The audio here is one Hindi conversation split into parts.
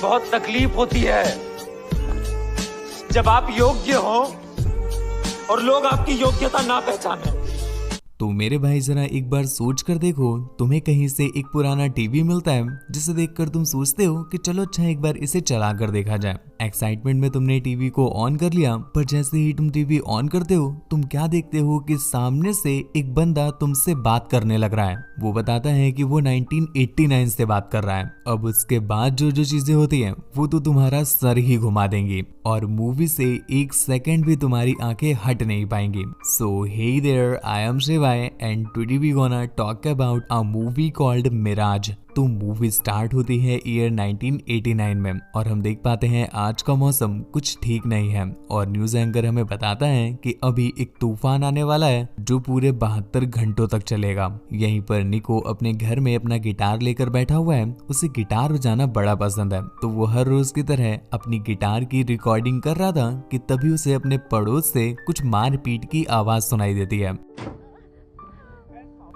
बहुत तकलीफ होती है जब आप योग्य हो और लोग आपकी योग्यता ना पहचाने। तो मेरे भाई जरा एक बार सोच कर देखो, तुम्हें कहीं से एक पुराना टीवी मिलता है जिसे देखकर तुम सोचते हो कि चलो अच्छा एक बार इसे चला कर देखा जाए। एक्साइटमेंट में तुमने टीवी को ऑन कर लिया, पर जैसे ही तुम टीवी ऑन करते हो तुम क्या देखते हो कि सामने से एक बंदा तुमसे बात करने लग रहा है। वो बताता है कि वो 1989 से बात कर रहा है। अब उसके बाद जो जो चीजें होती हैं वो तो तुम्हारा सर ही घुमा देंगी और मूवी से एक सेकंड भी तुम्हारी आंखें हट नहीं पाएंगी। So hey there, I am Shivay and today we gonna talk about a movie called Mirage. तो मूवी स्टार्ट होती है ईयर 1989 में और हम देख पाते हैं आज का मौसम कुछ ठीक नहीं है और न्यूज एंकर हमें बताता है कि अभी एक तूफान आने वाला है जो पूरे 72 घंटों तक चलेगा। यहीं पर निको अपने घर में अपना गिटार लेकर बैठा हुआ है। उसे गिटार बजाना बड़ा पसंद है, तो वो हर रोज की तरह अपनी गिटार की रिकॉर्डिंग कर रहा था कि तभी उसे अपने पड़ोस से कुछ मारपीट की आवाज सुनाई देती है।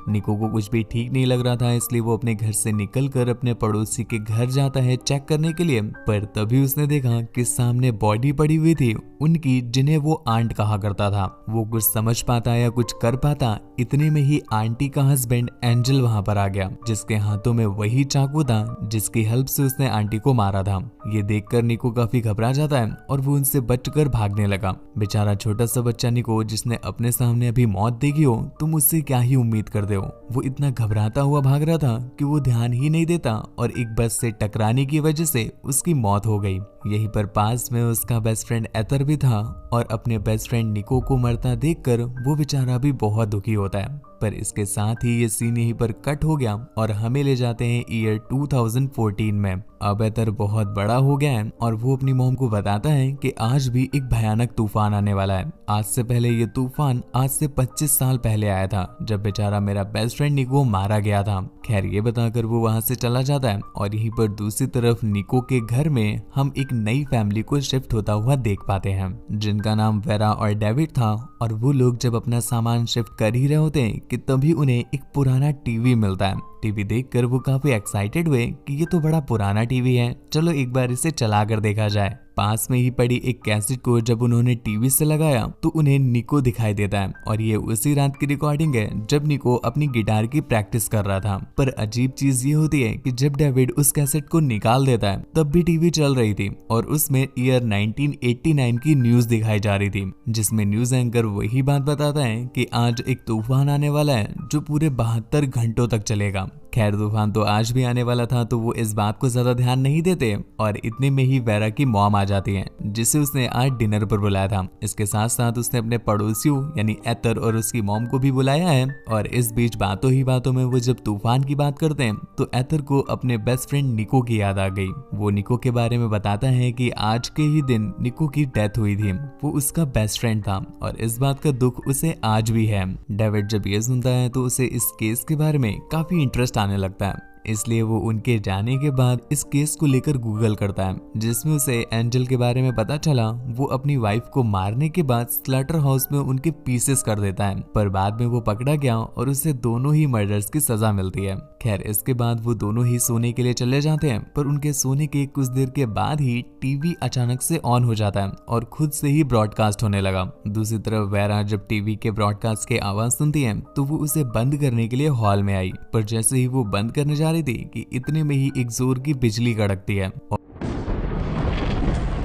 निको को कुछ भी ठीक नहीं लग रहा था, इसलिए वो अपने घर से निकलकर अपने पड़ोसी के घर जाता है चेक करने के लिए। पर तभी उसने देखा कि सामने बॉडी पड़ी हुई थी उनकी, जिन्हें वो आंट कहा करता था। वो कुछ समझ पाता या कुछ कर पाता, इतने में ही आंटी का हस्बैंड एंजल वहां पर आ गया, जिसके हाथों में वही चाकू था जिसकी हेल्प से उसने आंटी को मारा था। ये देखकर निको काफी घबरा जाता है और वो उनसे बचकर भागने लगा। बेचारा छोटा सा बच्चा निको, जिसने अपने सामने अभी मौत देखी हो, तुम उससे क्या ही उम्मीद करते हो। वो इतना घबराता हुआ भाग रहा था कि वो ध्यान ही नहीं देता और एक बस से टकराने की वजह से उसकी मौत हो गई। यहीं पर पास में उसका बेस्ट फ्रेंड एतर भी था और अपने बेस्ट फ्रेंड निको को मरता देखकर वो बेचारा भी बहुत दुखी होता है। पर इसके साथ ही ये सीन यहीं पर कट हो गया और हमें ले जाते हैं ईयर 2014 में। अब एतर बहुत बड़ा हो गया है और वो अपनी मॉम को बताता है कि आज भी एक भयानक तूफान आने वाला है। आज से पहले ये तूफान आज से 25 साल पहले आया था, जब बेचारा मेरा बेस्ट फ्रेंड निको मारा गया था। खैर ये बताकर वो वहां से चला जाता है और यहीं पर दूसरी तरफ निको के घर में हम एक नई फैमिली को शिफ्ट होता हुआ देख पाते हैं, जिनका नाम वेरा और डेविड था। और वो लोग जब अपना सामान शिफ्ट कर ही रहे होते हैं कि तभी उन्हें एक पुराना टीवी मिलता है। टीवी देखकर वो काफी एक्साइटेड हुए कि ये तो बड़ा पुराना टीवी है, चलो एक बार इसे चला कर देखा जाए। पास में ही पड़ी एक कैसेट को जब उन्होंने टीवी से लगाया तो उन्हें निको दिखाई देता है और ये उसी रात की रिकॉर्डिंग है जब निको अपनी गिटार की प्रैक्टिस कर रहा था। पर अजीब चीज ये होती है कि जब डेविड उस कैसेट को निकाल देता है तब भी टीवी चल रही थी और उसमें ईयर 1989 की न्यूज दिखाई जा रही थी, जिसमें न्यूज एंकर वही बात बताता है कि आज एक तूफान आने वाला है जो पूरे 72 घंटों तक चलेगा। खैर तूफान तो आज भी आने वाला था, तो वो इस बात को ज्यादा ध्यान नहीं देते और इतने में ही वेरा की मॉम आ जाती है, जिसे उसने आज डिनर पर बुलाया था। इसके साथ साथ उसने अपने पड़ोसियों यानी एतर और उसकी मॉम को भी बुलाया है। और इस बीच बातों ही बातों में वो जब तूफान की बात करते हैं तो एतर को अपने बेस्ट फ्रेंड निको की याद आ गई। वो निको के बारे में बताता है कि आज के ही दिन निको की डेथ हुई थी। वो उसका बेस्ट फ्रेंड था और इस बात का दुख उसे आज भी है। डेविड जब ये सुनता है तो उसे इस केस के बारे में काफी इंटरेस्ट आने लगता है, इसलिए वो उनके जाने के बाद इस केस को लेकर गूगल करता है, जिसमें उसे एंजल के बारे में पता चला। वो अपनी वाइफ को मारने के बाद स्लॉटर हाउस में उनके पीसेस कर देता है, पर बाद में वो पकड़ा गया और उसे दोनों ही मर्डर्स की सजा मिलती है। खैर इसके बाद वो दोनों ही सोने के लिए चले जाते हैं, पर उनके सोने के कुछ देर के बाद ही टीवी अचानक से ऑन हो जाता है और खुद से ही ब्रॉडकास्ट होने लगा। दूसरी तरफ वेरा जब टीवी के ब्रॉडकास्ट की आवाज सुनती है तो वो उसे बंद करने के लिए हॉल में आई, पर जैसे ही वो बंद करने जा रही थी कि इतने में ही एक जोर की बिजली कड़कती है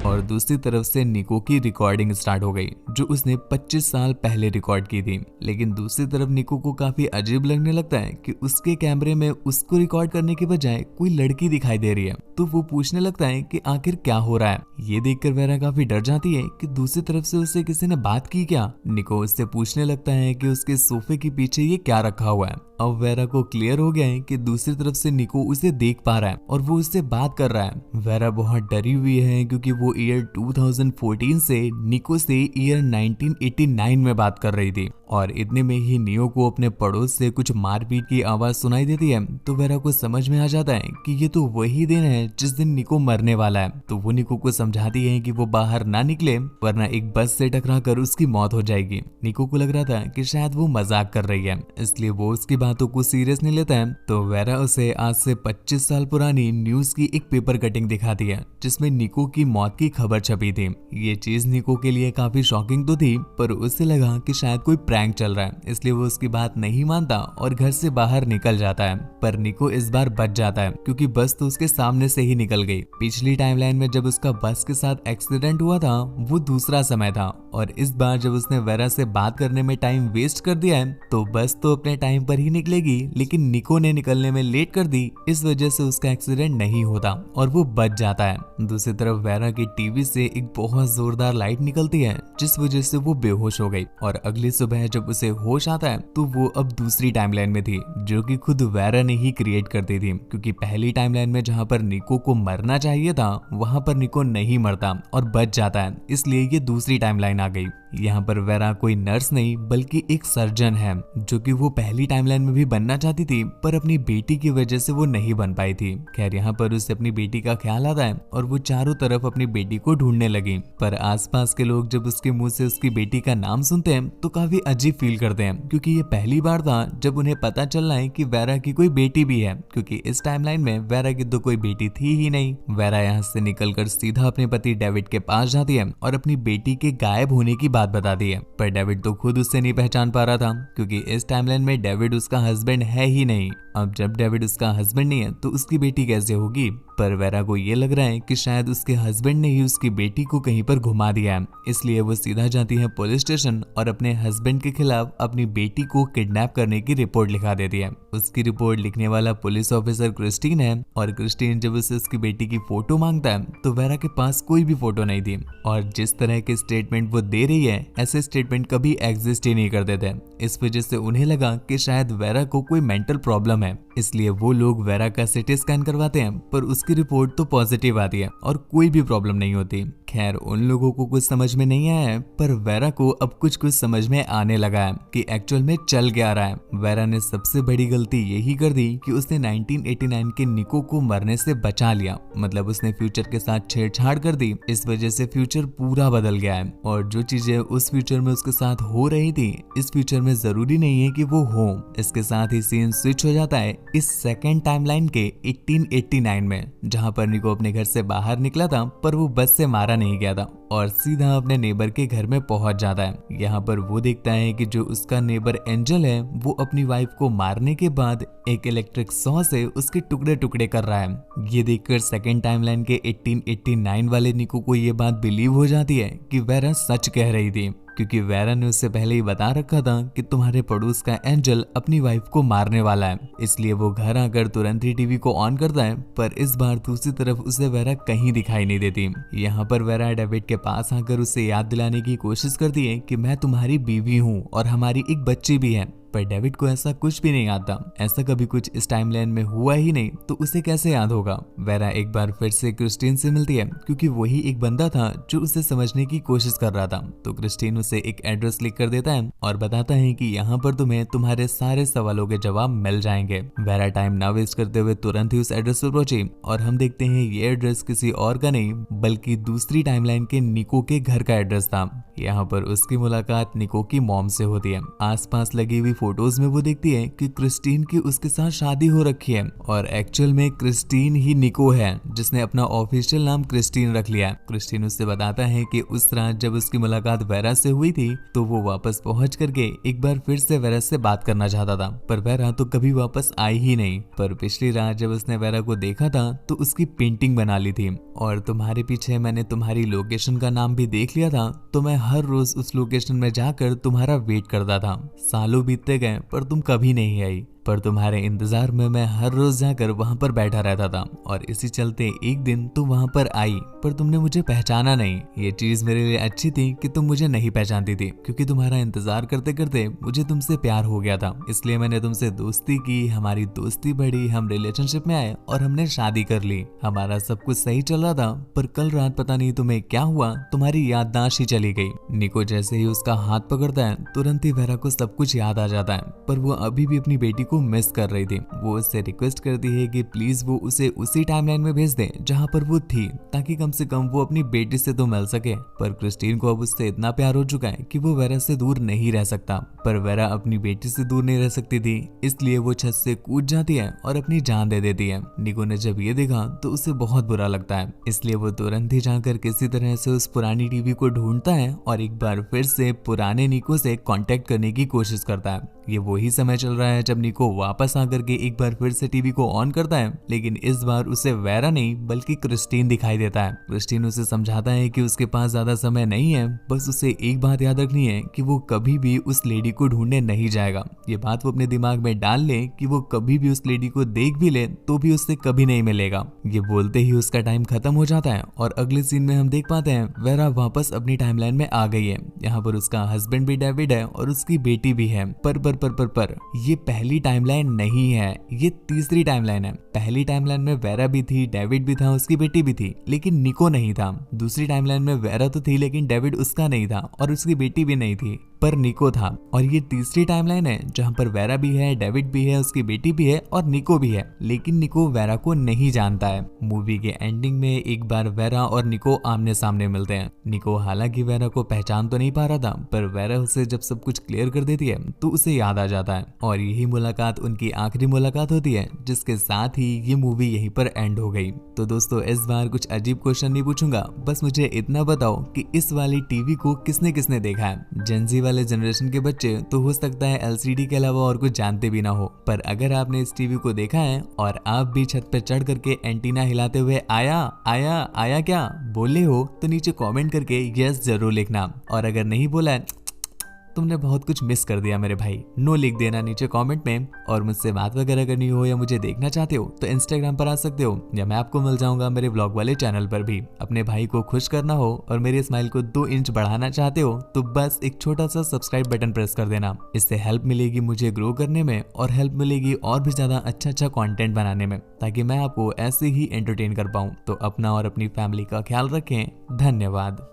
और दूसरी तरफ से निको की रिकॉर्डिंग स्टार्ट हो गई जो उसने 25 साल पहले रिकॉर्ड की थी। लेकिन दूसरी तरफ निको को काफी अजीब लगने लगता है कि उसके कैमरे में उसको रिकॉर्ड करने के बजाय कोई लड़की दिखाई दे रही है, तो वो पूछने लगता है कि आखिर क्या हो रहा है। ये देखकर वेरा काफी डर जाती है कि दूसरी तरफ से उससे किसी ने बात की क्या। निको उससे पूछने लगता है कि उसके सोफे के पीछे ये क्या रखा हुआ है। अब वेरा को क्लियर हो गया है कि दूसरी तरफ से निको उसे देख पा रहा है और वो उससे बात कर रहा है। वेरा बहुत डरी हुई है क्योंकि वो ईयर 2014 से निको से ईयर 1989 में बात कर रही थी और इतने में ही नियो को अपने पड़ोस से कुछ मारपीट की आवाज सुनाई देती है। तो वेरा को समझ में आ जाता है कि ये तो वही दिन है जिस दिन निको मरने वाला है। तो वो निको को समझाती है कि वो बाहर ना निकले वरना एक बस से टकरा कर उसकी मौत हो जाएगी। निको को लग रहा था कि शायद वो मजाक कर रही है, इसलिए वो उसकी बातों को सीरियस नहीं लेता है। तो वेरा उसे आज से 25 साल पुरानी न्यूज की एक पेपर कटिंग दिखाती है जिसमें निको की मौत की खबर छपी थी। ये चीज निको के लिए काफी शॉकिंग तो थी, पर उसे लगा कि शायद कोई प्रैंक चल रहा है, इसलिए वो उसकी बात नहीं मानता और घर से बाहर निकल जाता है। पर निको इस बार बच जाता है क्योंकि बस तो उसके सामने से ही निकल गई। पिछली टाइमलाइन में जब उसका बस के साथ एक्सीडेंट हुआ था वो दूसरा समय था और इस बार जब उसने वेरा से बात करने में टाइम वेस्ट कर दिया है तो बस तो अपने टाइम पर ही निकलेगी, लेकिन निको ने निकलने में लेट कर दी, इस वजह से उसका एक्सीडेंट नहीं होता और वो बच जाता है। दूसरी तरफ वेरा की टीवी से एक बहुत जोरदार लाइट निकलती है जिस वजह से वो बेहोश हो गई और अगली सुबह जब उसे होश आता है तो वो अब दूसरी टाइमलाइन में थी जो कि खुद वेरा ने ही क्रिएट कर दी थी, क्योंकि पहली टाइमलाइन में जहां पर निको को मरना चाहिए था वहां पर निको नहीं मरता और बच जाता है, इसलिए ये दूसरी टाइमलाइन आ गई। यहाँ पर वेरा कोई नर्स नहीं बल्कि एक सर्जन है जो कि वो पहली टाइमलाइन में भी बनना चाहती थी पर अपनी बेटी की वजह से वो नहीं बन पाई थी। खैर यहाँ पर उसे अपनी बेटी का ख्याल आता है और वो चारों तरफ अपनी बेटी को ढूंढने लगी, पर आसपास के लोग जब उसके मुंह से उसकी बेटी का नाम सुनते हैं तो काफी अजीब फील करते हैं, क्योंकि ये पहली बार था जब उन्हें पता चल रहा है कि वेरा की कोई बेटी भी है, क्योंकि इस टाइमलाइन में वेरा की तो कोई बेटी थी ही नहीं। वेरा यहाँ से निकलकर सीधा अपने पति डेविड के पास जाती है और अपनी बेटी के गायब होने की बात बता दी है, पर डेविड तो खुद उससे नहीं पहचान पा रहा था क्योंकि इस टाइमलाइन में डेविड उसका हस्बैंड है ही नहीं। अब जब डेविड उसका हस्बैंड नहीं है तो उसकी बेटी कैसे होगी? पर वेरा को ये लग रहा है कि शायद उसके हस्बैंड ने ही उसकी बेटी को कहीं पर घुमा दिया है, इसलिए वो सीधा जाती है पुलिस स्टेशन और अपने हस्बैंड के खिलाफ अपनी बेटी को किडनैप करने की रिपोर्ट लिखा देती है। उसकी रिपोर्ट लिखने वाला पुलिस ऑफिसर क्रिस्टीन है और क्रिस्टीन जब उसे उसकी बेटी की फोटो मांगता है तो वेरा के पास कोई भी फोटो नहीं थी और जिस तरह के स्टेटमेंट वो दे रही है ऐसे स्टेटमेंट कभी एग्जिस्ट ही नहीं करते थे। इस वजह से उन्हें लगा कि शायद वेरा को कोई मेंटल प्रॉब्लम है, इसलिए वो लोग वेरा का सिटी स्कैन करवाते हैं, पर उसकी रिपोर्ट तो पॉजिटिव आती है और कोई भी प्रॉब्लम नहीं होती। खैर उन लोगों को कुछ समझ में नहीं आया है, पर वेरा को अब कुछ समझ में आने लगा है कि एक्चुअल में चल क्या रहा है। वेरा ने सबसे बड़ी गलती यही कर दी कि उसने 1989 के निको को मरने से बचा लिया, मतलब उसने फ्यूचर के साथ छेड़छाड़ कर दी। इस वजह से फ्यूचर पूरा बदल गया है और जो चीजें उस फ्यूचर में उसके साथ हो रही थी इस फ्यूचर में जरूरी नहीं है कि वो हो। इसके साथ ही सीन स्विच हो जाता है इस सेकेंड टाइमलाइन के 1889 में, जहां पर निको अपने घर से बाहर निकला था पर वो बस से मारा नहीं गया था और सीधा अपने नेबर के घर में पहुंच जाता है। यहाँ पर वो देखता है कि जो उसका नेबर एंजल है वो अपनी वाइफ को मारने के बाद एक इलेक्ट्रिक सॉ से उसके टुकड़े टुकड़े कर रहा है। ये देखकर सेकेंड टाइमलाइन के 1889 वाले निको को ये बात बिलीव हो जाती है कि वेरा सच कह रही थी, क्योंकि वेरा ने उससे पहले ही बता रखा था कि तुम्हारे पड़ोस का एंजल अपनी वाइफ को मारने वाला है। इसलिए वो घर आकर तुरंत ही टीवी को ऑन करता है, पर इस बार दूसरी तरफ उसे वेरा कहीं दिखाई नहीं देती। यहाँ पर वेरा डेविड के पास आकर उसे याद दिलाने की कोशिश करती है कि मैं तुम्हारी बीवी हूँ और हमारी एक बच्ची भी है, पर डेविड को ऐसा कुछ भी नहीं याद था। ऐसा कभी कुछ इस टाइमलाइन में हुआ ही नहीं, तो उसे कैसे याद होगा। वेरा एक बार फिर से क्रिस्टीन से मिलती है, क्योंकि वही एक बंदा था जो उसे समझने की कोशिश कर रहा था। तो क्रिस्टीन उसे एक एड्रेस लिख कर देता है और बताता है कि यहाँ पर तुम्हें तुम्हारे सारे सवालों के जवाब मिल जाएंगे। वेरा टाइम ना वेस्ट करते हुए तुरंत ही उस एड्रेस पर पहुंची और हम देखते हैं ये एड्रेस किसी और का नहीं बल्कि दूसरी टाइमलाइन के निको के घर का एड्रेस था। यहाँ पर उसकी मुलाकात निको की मॉम से होती है। आसपास लगी हुई फोटोज में वो देखती है कि क्रिस्टीन की उसके साथ शादी हो रखी है और एक्चुअल में क्रिस्टीन ही निको है जिसने अपना ऑफिशियल नाम क्रिस्टीन रख लिया। क्रिस्टीन उससे बताता है कि उस रात जब उसकी मुलाकात वेरा से हुई थी तो वो वापस पहुंच करके एक बार फिर से वेरा से बात करना चाहता था, पर वेरा तो कभी वापस आई ही नहीं। पर पिछली रात जब उसने वेरा को देखा था तो उसकी पेंटिंग बना ली थी और तुम्हारे पीछे मैंने तुम्हारी लोकेशन का नाम भी देख लिया था, तो मैं हर रोज उस लोकेशन में जाकर तुम्हारा वेट करता था। सालों बीतते गए पर तुम कभी नहीं आई। पर तुम्हारे इंतजार में मैं हर रोज जाकर वहाँ पर बैठा रहता था और इसी चलते एक दिन तुम वहाँ पर आई पर तुमने मुझे पहचाना नहीं। ये चीज मेरे लिए अच्छी थी कि तुम मुझे नहीं पहचानती थी, क्योंकि तुम्हारा इंतजार करते करते मुझे तुमसे प्यार हो गया था, इसलिए मैंने तुमसे दोस्ती की, हमारी दोस्ती बढ़ी, हम रिलेशनशिप में आए और हमने शादी कर ली। हमारा सब कुछ सही चल रहा था, पर कल रात पता नहीं तुम्हें क्या हुआ, तुम्हारी याददाश्त ही चली गई। निको जैसे ही उसका हाथ पकड़ता है तुरंत ही वेरा को सब कुछ याद आ जाता है, पर वो अभी भी अपनी बेटी को मिस कर रही थी। वो उससे रिक्वेस्ट करती है कि प्लीज वो उसे उसी टाइमलाइन में भेज दे जहाँ पर वो थी, ताकि कम से कम वो अपनी बेटी से तो मिल सके। पर क्रिस्टीन को अब उससे इतना प्यार हो चुका है कि वो वेरा से दूर नहीं रह सकता, पर वेरा अपनी बेटी से दूर नहीं रह सकती थी, इसलिए वो छत से कूद जाती है और अपनी जान दे देती है। निको ने जब ये देखा तो उसे बहुत बुरा लगता है, इसलिए वो तुरंत ही जाकर किसी तरह से उस पुरानी टीवी को ढूंढता है और एक बार फिर से पुराने निको से कांटेक्ट करने की कोशिश करता है। ये वही समय चल रहा है जब निको वापस आकर के एक बार फिर से टीवी को ऑन करता है, लेकिन इस बार उसे वेरा नहीं बल्कि क्रिस्टीन दिखाई देता है। क्रिस्टीन उसे समझाता है कि उसके पास ज्यादा समय नहीं है, बस उसे एक बात याद रखनी है कि वो कभी भी उस लेडी को ढूंढने नहीं जाएगा। ये बात वो अपने दिमाग में डाल ले कि वो कभी भी उस लेडी को देख भी ले तो भी उससे कभी नहीं मिलेगा। ये बोलते ही उसका टाइम खत्म हो जाता है और अगले सीन में हम देख पाते हैं वेरा वापस अपनी टाइमलाइन में आ गई है। यहाँ पर उसका हस्बैंड भी डेविड है और उसकी बेटी भी है। पर ये पहली टाइमलाइन नहीं है, ये तीसरी टाइमलाइन है। पहली टाइमलाइन में वेरा भी थी, डेविड भी था, उसकी बेटी भी थी, लेकिन निको नहीं था। दूसरी टाइमलाइन में वेरा तो थी लेकिन डेविड उसका नहीं था और उसकी बेटी भी नहीं थी, पर निको था। और ये तीसरी टाइमलाइन है जहां पर वेरा भी है, डेविड भी है, उसकी बेटी भी है और निको भी है, लेकिन निको वेरा को नहीं जानता है। मूवी के एंडिंग में एक बार वेरा और निको आमने सामने मिलते हैं। निको हालांकि वेरा को पहचान तो नहीं पा रहा था, पर वेरा उसे जब सब कुछ क्लियर कर देती है तो उसे याद आ जाता है और यही मुलाकात उनकी आखिरी मुलाकात होती है, जिसके साथ ही ये मूवी यहीं पर एंड हो गई। तो दोस्तों इस बार कुछ अजीब क्वेश्चन नहीं पूछूंगा, बस मुझे इतना बताओ कि इस वाली टीवी को किसने किसने देखा है। जेनजी वाले जनरेशन के बच्चे तो हो सकता है एलसीडी के अलावा और कुछ जानते भी ना हो, पर अगर आपने इस टीवी को देखा है और आप भी छत पर चढ़ करके एंटीना हिलाते हुए आया आया आया क्या बोले हो तो नीचे कमेंट करके यस जरूर लिखना। और अगर नहीं बोला है तुमने बहुत कुछ मिस कर दिया मेरे भाई, नो लिख देना नीचे कमेंट में। और मुझसे बात वगैरह करनी हो या मुझे देखना चाहते हो तो इंस्टाग्राम पर आ सकते हो, या मैं आपको मिल जाऊंगा मेरे व्लॉग वाले चैनल पर भी। अपने भाई को खुश करना हो और मेरे स्माइल को 2 इंच बढ़ाना चाहते हो तो बस एक छोटा सा सब्सक्राइब बटन प्रेस कर देना। इससे हेल्प मिलेगी मुझे ग्रो करने में और हेल्प मिलेगी और भी ज्यादा अच्छा कंटेंट बनाने में, ताकि मैं आपको ऐसे ही एंटरटेन कर पाऊं। तो अपना और अपनी फैमिली का ख्याल रखें। धन्यवाद।